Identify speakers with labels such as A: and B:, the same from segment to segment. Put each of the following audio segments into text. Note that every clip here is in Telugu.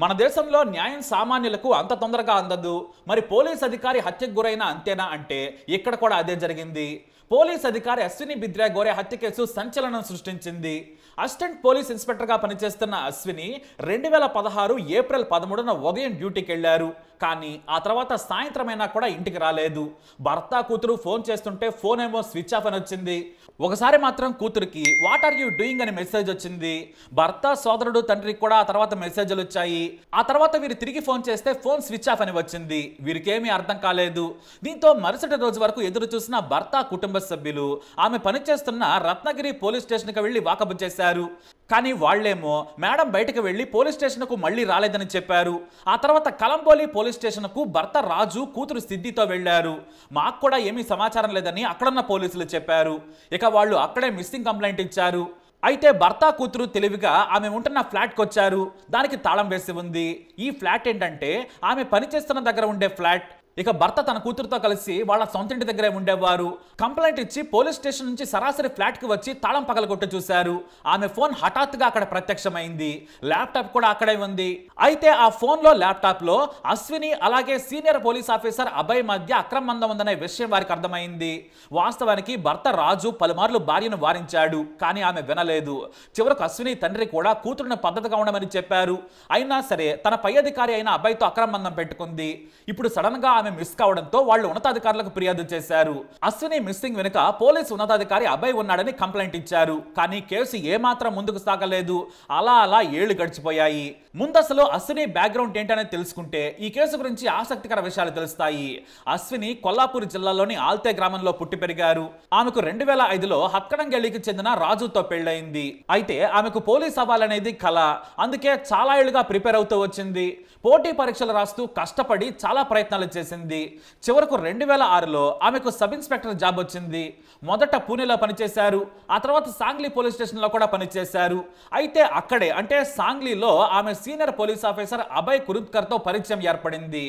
A: మన దేశంలో న్యాయం సామాన్యులకు అంత తొందరగా అందదు. మరి పోలీస్ అధికారి హత్యకు గురైన అంతేనా అంటే ఇక్కడ కూడా అదే జరిగింది. పోలీస్ అధికారి అశ్విని బిద్రా గోరే హత్య కేసు సంచలనం సృష్టించింది. అసిస్టెంట్ పోలీస్ ఇన్స్పెక్టర్గా పనిచేస్తున్న అశ్విని 2016 ఏప్రిల్ 13న ఉదయం డ్యూటీకి వెళ్లారు. కానీ ఆ తర్వాత సాయంత్రమైనా కూడా ఇంటికి రాలేదు. భర్త కూతురు ఫోన్ చేస్తుంటే ఫోన్ ఏమో స్విచ్ ఆఫ్ అని వచ్చింది. ఒకసారి మాత్రం కూతురికి వాట్ ఆర్ యూ డూయింగ్ అని మెసేజ్ వచ్చింది. భర్త సోదరుడు తండ్రికి కూడా ఆ తర్వాత మెసేజ్లు వచ్చాయి. ఆ తర్వాత వీరు తిరిగి ఫోన్ చేస్తే ఫోన్ స్విచ్ ఆఫ్ అని వచ్చింది. వీరికేమీ అర్థం కాలేదు. దీంతో మరుసటి రోజు వరకు ఎదురు చూసిన భర్త కుటుంబ సభ్యులు ఆమె పనిచేస్తున్న రత్నగిరి పోలీస్ స్టేషన్కి వెళ్లి వాకబు చేశారు. కానీ వాళ్లేమో మేడం బయటకు వెళ్లి పోలీస్ స్టేషన్కు మళ్లీ రాలేదని చెప్పారు. ఆ తర్వాత కలంబోలి పోలీస్ స్టేషన్కు భర్త రాజు కూతురు సిద్ధితో వెళ్లారు. మాకు కూడా ఏమీ సమాచారం లేదని అక్కడున్న పోలీసులు చెప్పారు. ఇక వాళ్ళు అక్కడే మిస్సింగ్ కంప్లైంట్ ఇచ్చారు. అయితే భర్త కూతురు తెలివిగా ఆమె ఉంటున్న ఫ్లాట్కి వచ్చారు. దానికి తాళం వేసి ఉంది. ఈ ఫ్లాట్ ఏంటంటే ఆమె పనిచేస్తున్న దగ్గర ఉండే ఫ్లాట్. ఇక భర్త తన కూతురుతో కలిసి వాళ్ళ సొంతింటి దగ్గరే ఉండేవారు. కంప్లైంట్ ఇచ్చి పోలీస్ స్టేషన్ నుంచి సరాసరి ఫ్లాట్కి వచ్చి తాళం పగలగొట్టి చూశారు. ఆమె ఫోన్ హఠాత్తుగా అక్కడ ప్రత్యక్షమైంది. ల్యాప్టాప్ కూడా అక్కడే ఉంది. అయితే ఆ ఫోన్లో ల్యాప్టాప్లో అశ్విని అలాగే సీనియర్ పోలీస్ ఆఫీసర్ అభయ్ మధ్య అక్రమందం ఉందనే విషయం వారికి అర్థమైంది. వాస్తవానికి భర్త రాజు పలుమార్లు భార్యను వారించాడు. కానీ ఆమె వినలేదు. చివరకు అశ్విని తండ్రి కూడా కూతురుని పద్ధతిగా ఉండమని చెప్పారు. అయినా సరే తన పై అధికారి అయిన అభయ్తో అక్రమందం పెట్టుకుంది. ఇప్పుడు సడన్ గా మిస్ కావడంతో వాళ్ళు ఉన్నతాధికారులకు ఫిర్యాదు చేశారు. అశ్విని మిస్సింగ్ వెనుక పోలీసు ఉన్నతాధికారి అభయ్ ఉన్నాడని కంప్లైంట్ ఇచ్చారు. కానీ కేసు ఏమాత్రం ముందుకు సాగలేదు. అలా అలా ఏళ్లు గడిచిపోయాయి. ముందసలు అశ్విని బ్యాక్గ్రౌండ్ ఏంటనేది తెలుసుకుంటే ఈ కేసు గురించి ఆసక్తికర విషయాలు తెలుస్తాయి. అశ్విని కొల్లాపూర్ జిల్లాలోని ఆల్తే గ్రామంలో పుట్టి పెరిగారు. ఆమెకు 2005లో హత్కడంగెళ్లికి చెందిన రాజుతో పెళ్లయింది. అయితే ఆమెకు పోలీస్ అవ్వాలనేది కళ. అందుకే చాలా ఏళ్లుగా ప్రిపేర్ అవుతూ వచ్చింది. పోటీ పరీక్షలు రాస్తూ కష్టపడి చాలా ప్రయత్నాలు చేసింది. చివరకు 2006లో ఆమెకు సబ్ ఇన్స్పెక్టర్ జాబ్ వచ్చింది. మొదట పూణేలో పనిచేశారు. ఆ తర్వాత సాంగ్లీ పోలీస్ స్టేషన్లో కూడా పనిచేశారు. అయితే అక్కడే అంటే సాంగ్లీలో ఆమె సీనియర్ పోలీస్ ఆఫీసర్ అభయ్ కురుత్కర్తో పరిచయం ఏర్పడింది.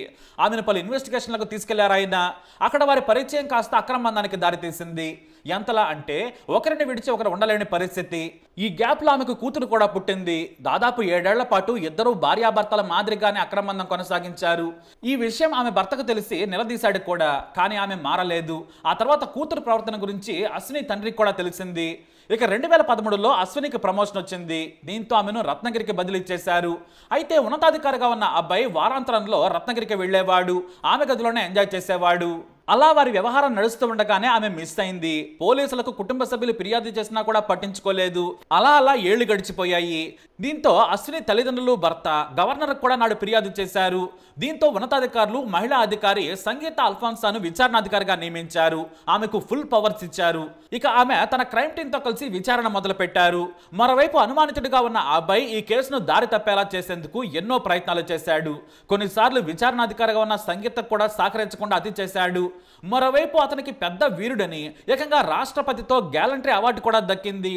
A: ఆమెను పలు ఇన్వెస్టిగేషన్లకు తీసుకెళ్లారు ఆయన. అక్కడ వారి పరిచయం కాస్త అక్రమందానికి దారితీసింది. ఎంతలా అంటే ఒకరిని విడిచి ఒకరు ఉండలేని పరిస్థితి. ఈ గ్యాప్ లో ఆమెకు కూతురు కూడా పుట్టింది. దాదాపు 7 ఏళ్ల పాటు ఇద్దరు భార్యాభర్తల మాదిరిగానే అక్రమందం కొనసాగించారు. ఈ విషయం ఆమె భర్తకు తెలిసి నిలదీశాడు కూడా. కానీ ఆమె మారలేదు. ఆ తర్వాత కూతురు ప్రవర్తన గురించి అశ్విని తండ్రికి కూడా తెలిసింది. ఇక 2013లో అశ్వినికి ప్రమోషన్ వచ్చింది. దీంతో ఆమెను రత్నగిరికి బదిలీ చేశారు. అయితే ఉన్నతాధికారిగా ఉన్న అబ్బాయి వారాంతరంలో రత్నగిరికి వెళ్లేవాడు. ఆమె గదిలోనే ఎంజాయ్ చేసేవాడు. అలా వారి వ్యవహారం నడుస్తూ ఉండగానే ఆమె మిస్ అయింది. పోలీసులకు కుటుంబ సభ్యులు ఫిర్యాదు చేసినా కూడా పట్టించుకోలేదు. అలా అలా ఏళ్లు గడిచిపోయాయి. దీంతో అశ్విని తల్లిదండ్రులు భర్త గవర్నర్ కూడా నాడు ఫిర్యాదు చేశారు. దీంతో ఉన్నతాధికారులు మహిళా అధికారి సంగీత అల్ఫాన్సాను విచారణాధికారిగా నియమించారు. ఆమెకు ఫుల్ పవర్స్ ఇచ్చారు. ఇక ఆమె తన క్రైమ్ టీమ్ తో కలిసి విచారణ మొదలు పెట్టారు. మరోవైపు అనుమానితుడిగా ఉన్న అబ్బాయి ఈ కేసును దారి తప్పేలా చేసేందుకు ఎన్నో ప్రయత్నాలు చేశాడు. కొన్నిసార్లు విచారణాధికారిగా ఉన్న సంగీత కూడా సహకరించకుండా అతి చేశాడు. మరోవైపు అతనికి పెద్ద వీరుడని ఏకంగా రాష్ట్రపతితో గ్యాలంటరీ అవార్డు కూడా దక్కింది.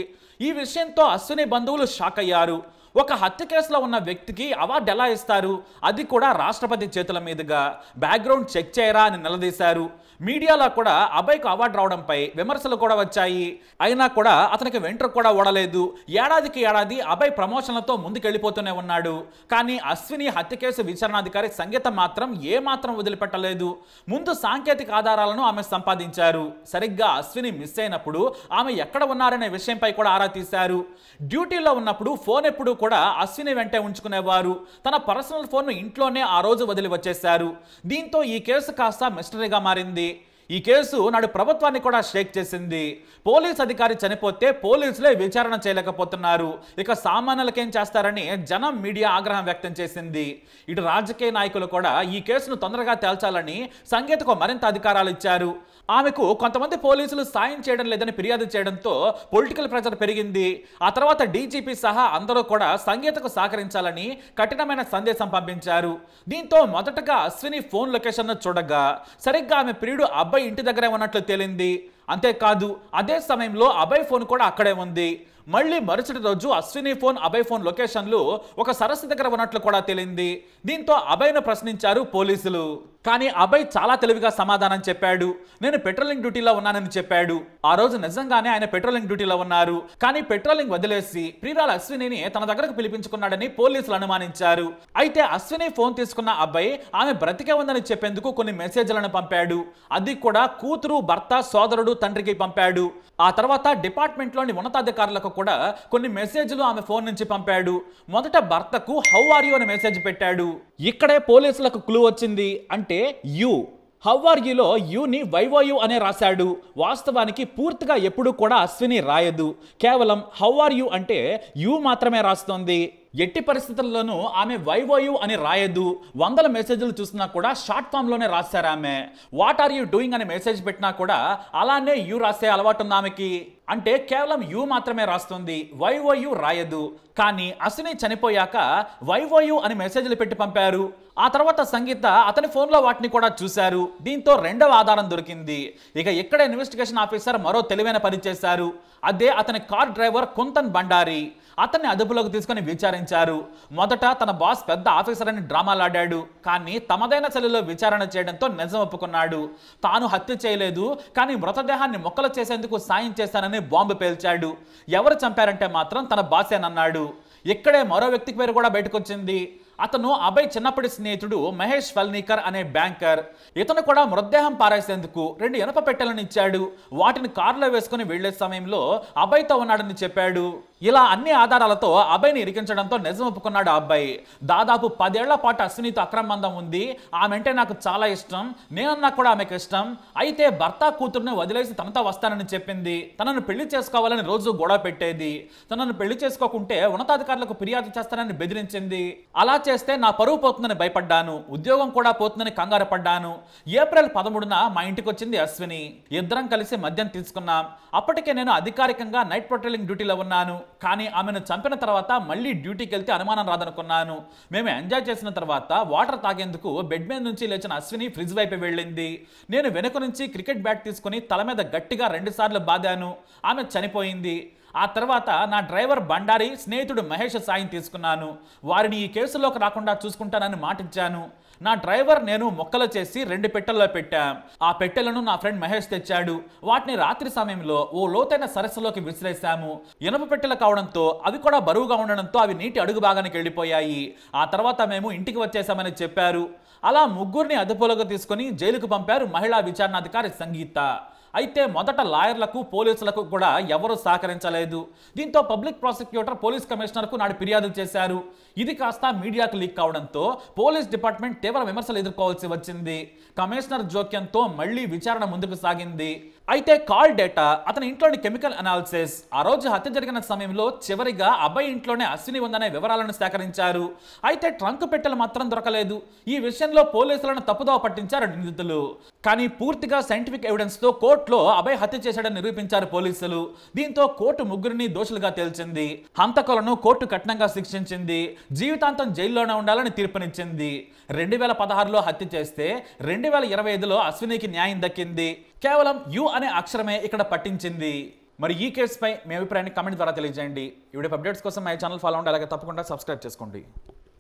A: ఈ విషయంతో అశ్విని బంధువులు షాక్ అయ్యారు. ఒక హత్య కేసులో ఉన్న వ్యక్తికి అవార్డు ఎలా ఇస్తారు, అది కూడా రాష్ట్రపతి చేతుల మీదుగా? బ్యాక్గ్రౌండ్ చెక్ చేయరా అని నిలదీశారు. మీడియాలో కూడా అభయ్కు అవార్డు రావడంపై విమర్శలు కూడా వచ్చాయి. అయినా కూడా అతనికి వెంట్రుక కూడా ఓడలేదు. ఏడాదికి ఏడాది అభయ్ ప్రమోషన్లతో ముందుకెళ్లిపోతూనే ఉన్నాడు. కానీ అశ్విని హత్య కేసు విచారణాధికారి సంగీత మాత్రం ఏమాత్రం వదిలిపెట్టలేదు. ముందు సాంకేతిక ఆధారాలను ఆమె సంపాదించారు. సరిగ్గా అశ్విని మిస్ అయినప్పుడు ఆమె ఎక్కడ ఉన్నారనే విషయంపై కూడా ఆరా తీశారు. డ్యూటీలో ఉన్నప్పుడు ఫోన్ ఎప్పుడు కూడా అశ్విని వెంటే ఉంచుకునేవారు. తన పర్సనల్ ఫోన్ ఇంట్లోనే ఆ రోజు వదిలి వచ్చేశారు. దీంతో ఈ కేసు కాస్త మిస్టరీగా మారింది. ఈ కేసు నాడు ప్రభుత్వాన్ని కూడా షేక్ చేసింది. పోలీస్ అధికారి చనిపోతే పోలీసులే విచారణ చేయలేకపోతున్నారు. ఇక సామాన్యులకేం చేస్తారని జనం మీడియా ఆగ్రహం వ్యక్తం చేసింది. ఇటు రాజకీయ నాయకులు కూడా ఈ కేసును తొందరగా తేల్చాలని సంగీతకు మరింత అధికారాలు ఇచ్చారు. ఆమెకు కొంతమంది పోలీసులు సాయం చేయడం లేదని ఫిర్యాదు చేయడంతో పొలిటికల్ ప్రెషర్ పెరిగింది. ఆ తర్వాత డీజీపీ సహా అందరూ కూడా సంగీతకు సహకరించాలని కఠినమైన సందేశం పంపించారు. దీంతో మొదటగా అశ్విని ఫోన్ లొకేషన్ చూడగా సరిగ్గా ఆమె ప్రియుడు అబ్బాయి ఇంటి దగ్గరే ఉన్నట్లు తేలింది. అంతేకాదు అదే సమయంలో అభయ్ ఫోన్ కూడా అక్కడే ఉంది. మళ్ళీ మరుసటి రోజు అశ్విని ఫోన్, అభయ్ ఫోన్ లొకేషన్లు ఒక సరస్సు దగ్గర ఉన్నట్లు కూడా తేలింది. దీంతో అభయ్ను ప్రశ్నించారు పోలీసులు. కానీ అభయ్ చాలా తెలివిగా సమాధానం చెప్పాడు. నేను పెట్రోలింగ్ డ్యూటీలో ఉన్నానని చెప్పాడు. ఆ రోజు నిజంగానే ఆయన పెట్రోలింగ్ డ్యూటీలో ఉన్నారు. కానీ పెట్రోలింగ్ వదిలేసి ప్రియురాలు అశ్వినిని తన దగ్గరకు పిలిపించుకున్నాడని పోలీసులు అనుమానించారు. అయితే అశ్విని ఫోన్ తీసుకున్న అభయ్ ఆమె బ్రతికే ఉందని చెప్పేందుకు కొన్ని మెసేజ్లను పంపాడు. అది కూడా కూతురు, భర్త, సోదరుడు, తండ్రికి పంపాడు. ఆ తర్వాత డిపార్ట్మెంట్లోని ఉన్నతాధికారులకు కూడా కొన్ని మెసేజ్లు ఆమె ఫోన్ నుంచి పంపాడు. మొదట భర్తకు హౌ ఆర్ యు అనే మెసేజ్ పెట్టాడు. ఇక్కడే పోలీసులకు క్లూ వచ్చింది. అంటే యు, హౌ ఆర్ యూలో యూని వైవోయు అనే రాశాడు. వాస్తవానికి పూర్తిగా ఎప్పుడు కూడా అశ్విని రాయదు. కేవలం హౌ ఆర్ యు అంటే యు మాత్రమే రాస్తోంది. ఎట్టి పరిస్థితుల్లోనూ ఆమె వైవోయు అని రాయదు. వందల మెసేజ్లు చూసినా కూడా షార్ట్ ఫామ్ లోనే రాశారు ఆమె. వాట్ ఆర్ యూ డూయింగ్ అనే మెసేజ్ పెట్టినా కూడా అలానే యు రాసే అలవాటు ఉంది ఆమెకి. అంటే కేవలం యు మాత్రమే రాస్తుంది, వైవోయు రాయదు. కానీ అశ్విని చనిపోయాక వైవోయు అని మెసేజ్లు పెట్టి పంపారు. ఆ తర్వాత సంగీత అతని ఫోన్లో వాటిని కూడా చూశారు. దీంతో రెండవ ఆధారం దొరికింది. ఇక ఇక్కడ ఇన్వెస్టిగేషన్ ఆఫీసర్ మరో తెలివైన పని చేశారు. అదే అతని కార్ డ్రైవర్ కుంతన్ బండారి. అతన్ని అదుపులోకి తీసుకుని విచారించారు. మొదట తన బాస్ పెద్ద ఆఫీసర్ అని డ్రామాలాడాడు. కానీ తమదైన శైలిలో విచారణ చేయడంతో నిజం ఒప్పుకున్నాడు. తాను హత్య చేయలేదు, కానీ మృతదేహాన్ని మొక్కలు చేసేందుకు సాయం చేశానని బాంబు పేల్చాడు. ఎవరు చంపారంటే మాత్రం తన బాసేనన్నాడు. ఇక్కడే మరో వ్యక్తి పేరు కూడా బయటకొచ్చింది. అతను అభయ్ చిన్నప్పటి స్నేహితుడు మహేష్ ఫల్నీకర్ అనే బ్యాంకర్. ఇతను కూడా మృతదేహం పారేసేందుకు 2 ఇనప పెట్టెలను ఇచ్చాడు. వాటిని కారులో వేసుకుని వెళ్లే సమయంలో అభయ్తో ఉన్నాడని చెప్పాడు. ఇలా అన్ని ఆధారాలతో అభయ్ని ఇరికించడంతో నిజం ఒప్పుకున్నాడు అబ్బాయి. దాదాపు 10 ఏళ్ల పాటు అశ్వినితో అక్రమ బంధం ఉంది. ఆమె అంటే నాకు చాలా ఇష్టం, నేనన్నా కూడా ఆమెకు ఇష్టం. అయితే భర్త, కూతురుని వదిలేసి తనతో వస్తానని చెప్పింది. తనను పెళ్లి చేసుకోవాలని రోజు గొడవ పెట్టేది. తనను పెళ్లి చేసుకోకుంటే ఉన్నతాధికారులకు ఫిర్యాదు చేస్తానని బెదిరించింది. అలా చేస్తే నా పరువు పోతుందని భయపడ్డాను, ఉద్యోగం కూడా పోతుందని కంగారు పడ్డాను. ఏప్రిల్ 13న మా ఇంటికి వచ్చింది అశ్విని. ఇద్దరం కలిసి మద్యం తీసుకున్నాం. అప్పటికే నేను అధికారికంగా నైట్ పెట్రోలింగ్ డ్యూటీలో ఉన్నాను. కానీ ఆమెను చంపిన తర్వాత మళ్ళీ డ్యూటీకి వెళ్తే అనుమానం రాదనుకున్నాను. మేము ఎంజాయ్ చేసిన తర్వాత వాటర్ తాగేందుకు బెడ్ మీద నుంచి లేచిన అశ్విని ఫ్రిడ్జ్ వైపు వెళ్ళింది. నేను వెనుక నుంచి క్రికెట్ బ్యాట్ తీసుకుని తల మీద గట్టిగా 2 సార్లు బాదాను. ఆమె చనిపోయింది. ఆ తర్వాత నా డ్రైవర్ బండారి, స్నేహితుడు మహేష్ సాయం తీసుకున్నాను. వారిని ఈ కేసులోకి రాకుండా చూసుకుంటానని మాటిచ్చాను. నా డ్రైవర్ నేను మొక్కలు చేసి 2 పెట్టెల్లో పెట్టాం. ఆ పెట్టెలను నా ఫ్రెండ్ మహేష్ తెచ్చాడు. వాటిని రాత్రి సమయంలో ఓ లోతైన సరస్సులోకి విసిరేశాము. ఇనుప పెట్టెలు కావడంతో అవి కూడా బరువుగా ఉండడంతో అవి నీటి అడుగు భాగానికి వెళ్ళిపోయాయి. ఆ తర్వాత మేము ఇంటికి వచ్చేసామని చెప్పారు. అలా ముగ్గురిని అదుపులోకి తీసుకుని జైలుకు పంపారు మహిళా విచారణాధికారి సంగీత. అయితే మొదట లాయర్లకు, పోలీసులకు కూడా ఎవరూ సహకరించలేదు. దీంతో పబ్లిక్ ప్రాసిక్యూటర్ పోలీస్ కమిషనర్కు నాడు ఫిర్యాదు చేశారు. ఇది కాస్త మీడియాకు లీక్ కావడంతో పోలీస్ డిపార్ట్మెంట్ తీవ్ర విమర్శలు ఎదుర్కోవాల్సి వచ్చింది. కమిషనర్ జోక్యంతో మళ్లీ విచారణ ముందుకు సాగింది. అయితే కాల్ డేటా, అతని ఇంట్లోని కెమికల్ అనాలిసిస్, ఆ రోజు హత్య జరిగిన సమయంలో చివరిగా అబ్బాయి ఇంట్లోనే అశ్విని ఉందనే వివరాలను సేకరించారు. అయితే ట్రంక్ పెట్టెలు మాత్రం దొరకలేదు. ఈ విషయంలో పోలీసులను తప్పుదోవ పట్టించారు నిందితులు. కానీ పూర్తిగా సైంటిఫిక్ ఎవిడెన్స్ తో కోర్టులో అభయ్ హత్య చేశాడని నిరూపించారు పోలీసులు. దీంతో కోర్టు ముగ్గురిని దోషులుగా తేల్చింది. హంతకులను కోర్టు కఠినంగా శిక్షించింది. జీవితాంతం జైల్లోనే ఉండాలని తీర్పునిచ్చింది. 2016లో హత్య చేస్తే 2025లో అశ్వినికి న్యాయం దక్కింది. కేవలం యు అనే అక్షరమే ఇక్కడ పట్టించింది. మరి ఈ కేసుపై మీ అభిప్రాయాన్ని కామెంట్ ద్వారా తెలియజేయండి. ఈ వీడియో అప్డేట్స్ కోసం మా ఛానల్ ఫాలో అవ్వండి. అలాగే తప్పకుండా సబ్స్క్రైబ్ చేసుకోండి.